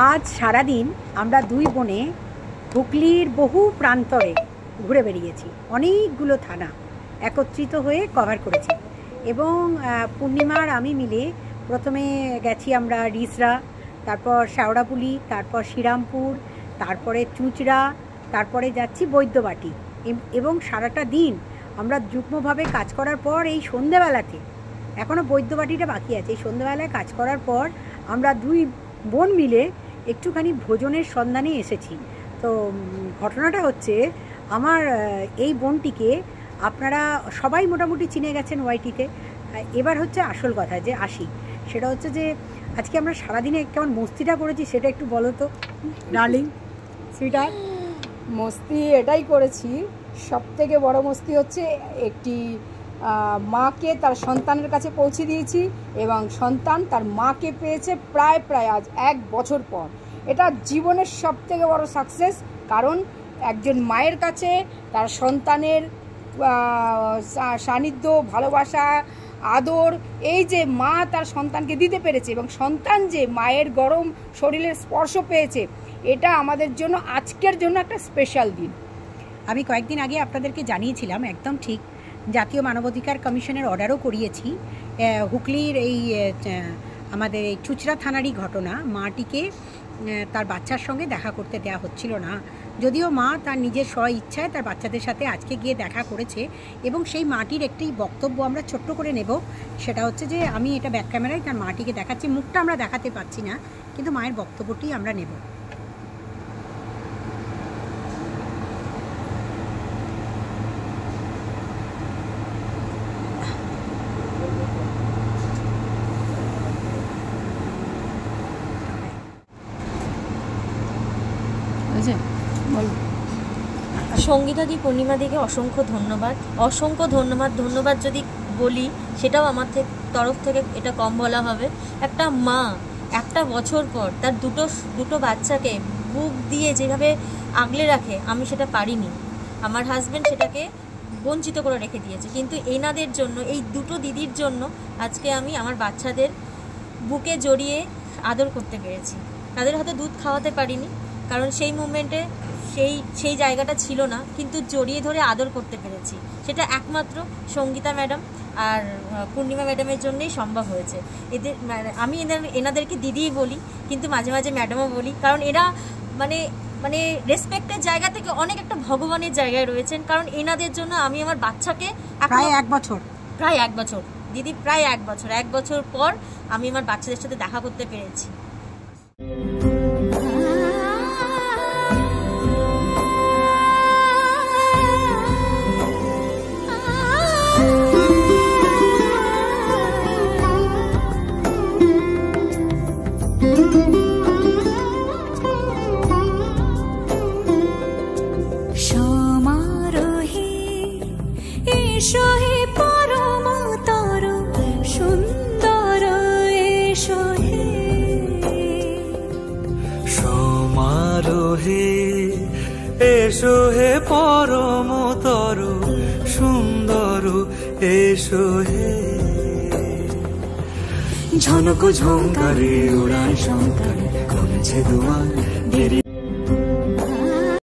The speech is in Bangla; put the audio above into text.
আজ সারাদিন আমরা দুই বোনে হুগলির বহু প্রান্তরে ঘুরে বেরিয়েছি। অনেকগুলো থানা একত্রিত হয়ে কভার করেছি এবং পূর্ণিমার আমি মিলে প্রথমে গেছি আমরা রিসরা, তারপর শেওড়াপুলি, তারপর শ্রীরামপুর, তারপরে চুঁচড়া, তারপরে যাচ্ছি বৈদ্যবাটি। এবং সারাটা দিন আমরা যুগ্মভাবে কাজ করার পর এই সন্ধেবেলাতে, এখনও বৈদ্যবাটিটা বাকি আছে, এই সন্ধেবেলায় কাজ করার পর আমরা দুই বোন মিলে একটুখানি ভোজনের সন্ধানে এসেছি। তো ঘটনাটা হচ্ছে, আমার এই বোনটিকে আপনারা সবাই মোটামুটি চিনে গেছেন ওয়াইটিতে। এবার হচ্ছে আসল কথা যে আসি, সেটা হচ্ছে যে আজকে আমরা সারাদিনে কেমন মস্তিটা করেছি সেটা একটু বলো তো ডার্লিং। সুইটার, মস্তি এটাই করেছি, সবথেকে বড় মস্তি হচ্ছে একটি মাকে তার সন্তানের কাছে পৌঁছে দিয়েছি এবং সন্তান তার মাকে পেয়েছে প্রায় আজ 1 বছর পর। এটা জীবনের সবথেকে বড় সাকসেস, কারণ একজন মায়ের কাছে তার সন্তানের সান্নিধ্য, ভালোবাসা, আদর, এই যে মা তার সন্তানকে দিতে পেরেছে এবং সন্তান যে মায়ের গরম শরীরের স্পর্শ পেয়েছে, এটা আমাদের জন্য আজকের জন্য একটা স্পেশাল দিন। আমি কয়েকদিন আগে আপনাদেরকে জানিয়েছিলাম, একদম ঠিক, জাতীয় মানবাধিকার কমিশনের অর্ডারও করিয়েছি। হুগলির এই আমাদের এই চুঁচড়া থানারই ঘটনা, মাটিকে তার বাচ্চার সঙ্গে দেখা করতে দেওয়া হচ্ছিল না, যদিও মা তার নিজের স্ব ইচ্ছায় তার বাচ্চাদের সাথে আজকে গিয়ে দেখা করেছে। এবং সেই মাটির একটি বক্তব্য আমরা ছোট্ট করে নেব। সেটা হচ্ছে যে আমি এটা ব্যাক ক্যামেরায় তার মাটিকে দেখাচ্ছি, মুখটা আমরা দেখাতে পারছি না, কিন্তু মায়ের বক্তব্যটি আমরা নেব। সঙ্গীতাদি, পূর্ণিমাদিকে অসংখ্য ধন্যবাদ যদি বলি সেটাও আমার তরফ থেকে এটা কম বলা হবে। একটা মা 1 বছর পর তার দুটো বাচ্চাকে বুক দিয়ে যেভাবে আগলে রাখে, আমি সেটা পারিনি। আমার হাজব্যান্ড সেটাকে বঞ্চিত করে রেখে দিয়েছে, কিন্তু এনাদের জন্য, এই দুটো দিদির জন্য আজকে আমি আমার বাচ্চাদের বুকে জড়িয়ে আদর করতে পেরেছি। তাদের হয়তো দুধ খাওয়াতে পারিনি, কারণ সেই মুভমেন্টে সেই জায়গাটা ছিল না, কিন্তু জড়িয়ে ধরে আদর করতে পেরেছি। সেটা একমাত্র সঙ্গীতা ম্যাডাম আর পূর্ণিমা ম্যাডামের জন্যই সম্ভব হয়েছে। আমি এনাদেরকে দিদিই বলি, কিন্তু মাঝে মাঝে ম্যাডামও বলি, কারণ এরা মানে রেসপেক্টের জায়গা থেকে অনেক একটা ভগবানের জায়গায় রয়েছেন। কারণ এনাদের জন্য আমি আমার বাচ্চাকে প্রায় 1 বছর দিদি, প্রায় 1 বছর পর আমি আমার বাচ্চাদের সাথে দেখা করতে পেরেছি। এসো হে পরমতর সুন্দর, এসো হে ঝনক ঝঙ্কারে উড়ান শঙ্কারে করেছে দুয়ার